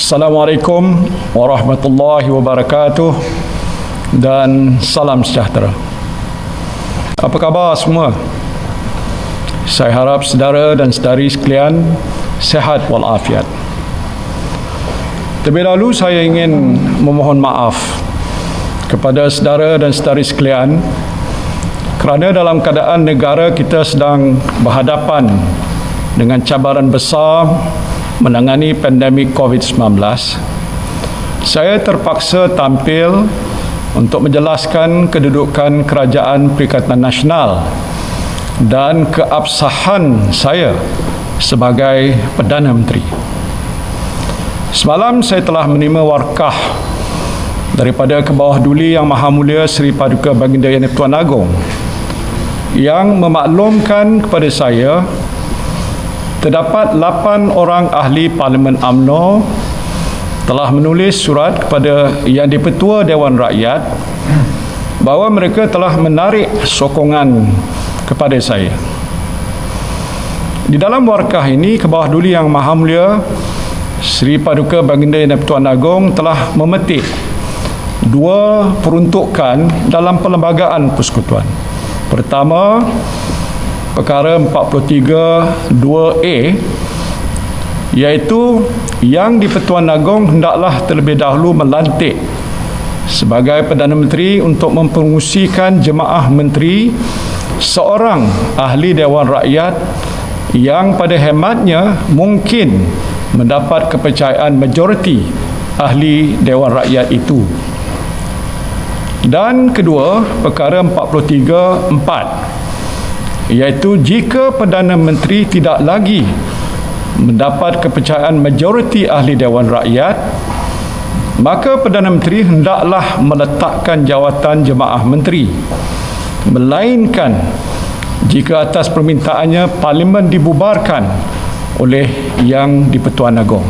Assalamualaikum warahmatullahi wabarakatuh dan salam sejahtera. Apa khabar semua? Saya harap saudara dan saudari sekalian sihat walafiat. Terlebih dahulu saya ingin memohon maaf kepada saudara dan saudari sekalian kerana dalam keadaan negara kita sedang berhadapan dengan cabaran besar menangani pandemik COVID-19, saya terpaksa tampil untuk menjelaskan kedudukan Kerajaan Perikatan Nasional dan keabsahan saya sebagai Perdana Menteri. Semalam saya telah menerima warkah daripada Kebawah Duli Yang Maha Mulia Seri Paduka Baginda Yang Di-Pertuan Agong yang memaklumkan kepada saya terdapat 8 orang ahli Parlimen UMNO telah menulis surat kepada Yang di-Pertua Dewan Rakyat bahawa mereka telah menarik sokongan kepada saya. Di dalam warkah ini, Kebawah Duli Yang Maha Mulia Seri Paduka Baginda Yang di-Pertuan Agong telah memetik 2 peruntukan dalam perlembagaan persekutuan. Pertama, perkara 43 2A, iaitu Yang di-Pertuan Agong hendaklah terlebih dahulu melantik sebagai Perdana Menteri untuk mempengusikan jemaah menteri seorang ahli Dewan Rakyat yang pada hematnya mungkin mendapat kepercayaan majoriti ahli Dewan Rakyat itu. Dan kedua, perkara 43 4, iaitu jika Perdana Menteri tidak lagi mendapat kepercayaan majoriti ahli Dewan Rakyat, maka Perdana Menteri hendaklah meletakkan jawatan jemaah menteri, melainkan jika atas permintaannya Parlimen dibubarkan oleh Yang di-Pertuan Agong.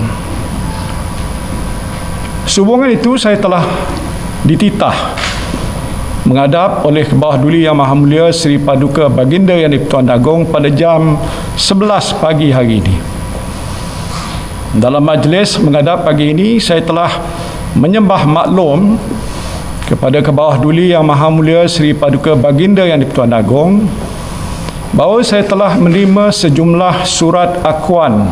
Sehubungan itu, saya telah dititah menghadap oleh Kebawah Duli Yang Maha Mulia Seri Paduka Baginda Yang di-Pertuan Agong pada jam 11 pagi hari ini. Dalam majlis menghadap pagi ini, saya telah menyembah maklum kepada Kebawah Duli Yang Maha Mulia Seri Paduka Baginda Yang di-Pertuan Agong bahawa saya telah menerima sejumlah surat akuan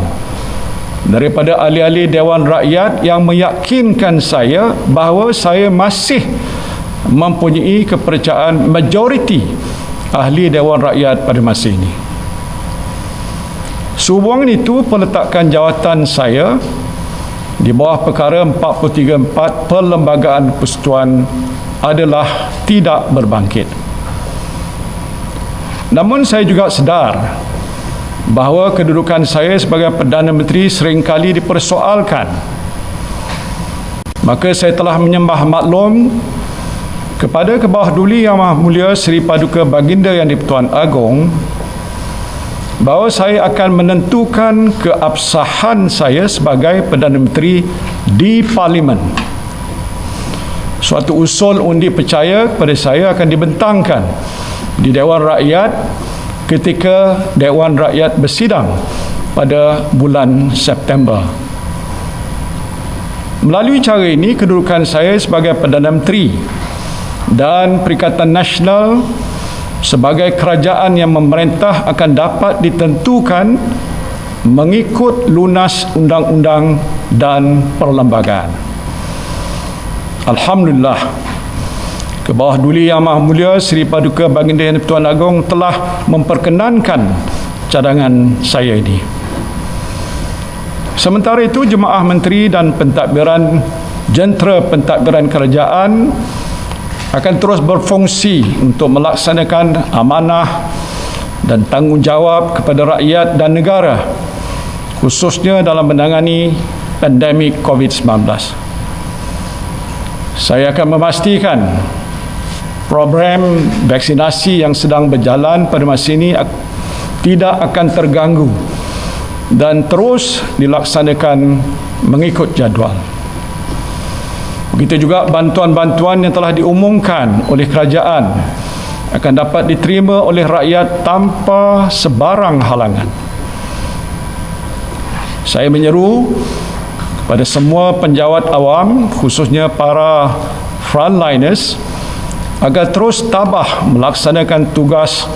daripada ahli-ahli Dewan Rakyat yang meyakinkan saya bahawa saya masih mempunyai kepercayaan majoriti ahli Dewan Rakyat pada masa ini. Sehubungan itu, peletakan jawatan saya di bawah perkara 43.4 Perlembagaan Persekutuan adalah tidak berbangkit. Namun saya juga sedar bahawa kedudukan saya sebagai Perdana Menteri seringkali dipersoalkan. Maka saya telah menyembah maklum kepada Kebawah Duli Yang Maha Mulia Seri Paduka Baginda Yang di-Pertuan Agong bahawa saya akan menentukan keabsahan saya sebagai Perdana Menteri di Parlimen. Suatu usul undi percaya kepada saya akan dibentangkan di Dewan Rakyat ketika Dewan Rakyat bersidang pada bulan September. Melalui cara ini, kedudukan saya sebagai Perdana Menteri dan Perikatan Nasional sebagai kerajaan yang memerintah akan dapat ditentukan mengikut lunas undang-undang dan perlembagaan. Alhamdulillah, Kebawah Duli Yang Maha Mulia Seri Paduka Baginda Yang di-Pertuan Agong telah memperkenankan cadangan saya ini. Sementara itu, jemaah menteri dan pentadbiran jentera pentadbiran kerajaan akan terus berfungsi untuk melaksanakan amanah dan tanggungjawab kepada rakyat dan negara, khususnya dalam menangani pandemik COVID-19. Saya akan memastikan program vaksinasi yang sedang berjalan pada masa ini tidak akan terganggu dan terus dilaksanakan mengikut jadual. Begitu juga bantuan-bantuan yang telah diumumkan oleh kerajaan akan dapat diterima oleh rakyat tanpa sebarang halangan. Saya menyeru kepada semua penjawat awam, khususnya para frontliners, agar terus tabah melaksanakan tugas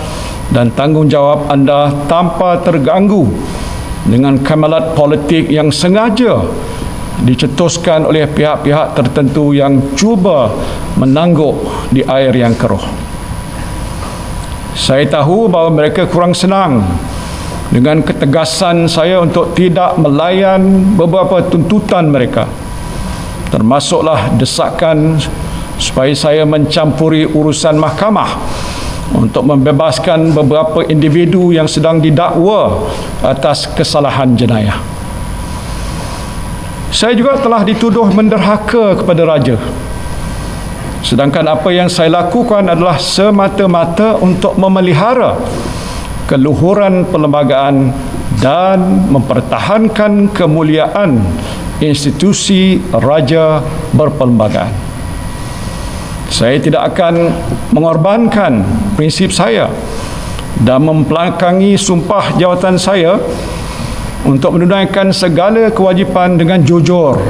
dan tanggungjawab anda tanpa terganggu dengan kamalat politik yang sengaja dicetuskan oleh pihak-pihak tertentu yang cuba menangguk di air yang keruh. Saya tahu bahawa mereka kurang senang dengan ketegasan saya untuk tidak melayan beberapa tuntutan mereka, termasuklah desakan supaya saya mencampuri urusan mahkamah untuk membebaskan beberapa individu yang sedang didakwa atas kesalahan jenayah. Saya juga telah dituduh menderhaka kepada raja, sedangkan apa yang saya lakukan adalah semata-mata untuk memelihara keluhuran perlembagaan dan mempertahankan kemuliaan institusi raja berperlembagaan. Saya tidak akan mengorbankan prinsip saya dan membelakangi sumpah jawatan saya untuk menunaikan segala kewajipan dengan jujur,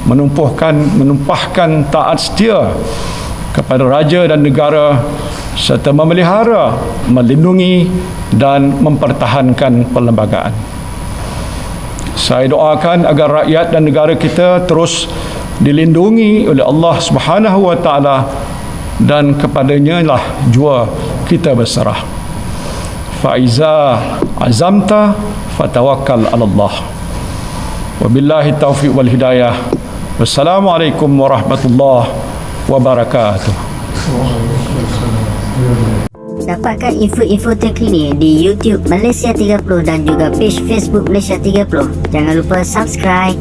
menumpahkan taat setia kepada raja dan negara serta memelihara, melindungi dan mempertahankan perlembagaan. Saya doakan agar rakyat dan negara kita terus dilindungi oleh Allah Subhanahu wa taala, dan kepadanya lah jua kita berserah. Faiza azamta fatawakkal 'ala Allah. Wabillahi taufiq wal hidayah. Wassalamualaikum warahmatullahi wabarakatuh. Dapatkan info-info terkini di YouTube Malaysia 30 dan juga page Facebook Malaysia 30. Jangan lupa subscribe.